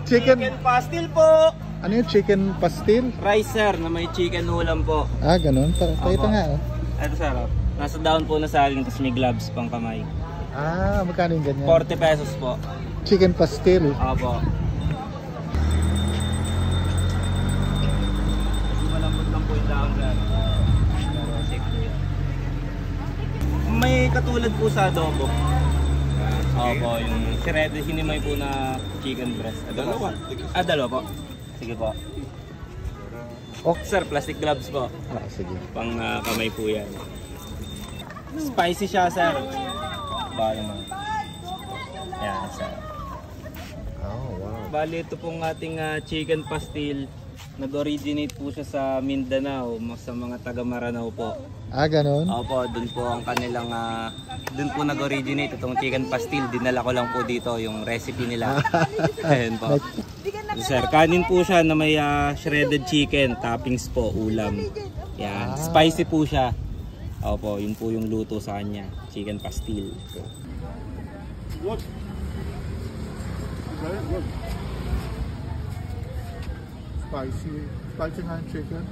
Chicken pastil po. Ano yung chicken pastil? Rice sir, na may chicken ulam po. Ah, ganun. Pakita nga oh. Ito sir, nasa down po na saging, tapos may gloves pang kamay. Ah, magkano yung ganyan? 40 pesos po. Chicken pastil. Opo. Malambot lang po yung down sir. Pero check po yan. May katulad po sa adobo. Opo, yung shredded hinimay po na chicken breast. Dalawa? Dalawa po. Sige po. Oh. Sir, plastic gloves po. Ah, sige. Pang kamay po yan. Spicy siya, sir. Bali mo. Yan, sir. Oh, wow. Bali, ito pong ating chicken pastil. Nag-originate po siya sa Mindanao, sa mga taga Maranao po. Ah, ganun? Opo, dun po ang kanilang, dun po nag-originate itong chicken pastil. Dinala ko lang po dito yung recipe nila. Ayan po. Sir, kanin po siya na may shredded chicken, toppings po, ulam. Yan, spicy po siya. Opo, yun po yung luto sa kanya, chicken pastil. Good. Very good. Spicy nga yung chicken.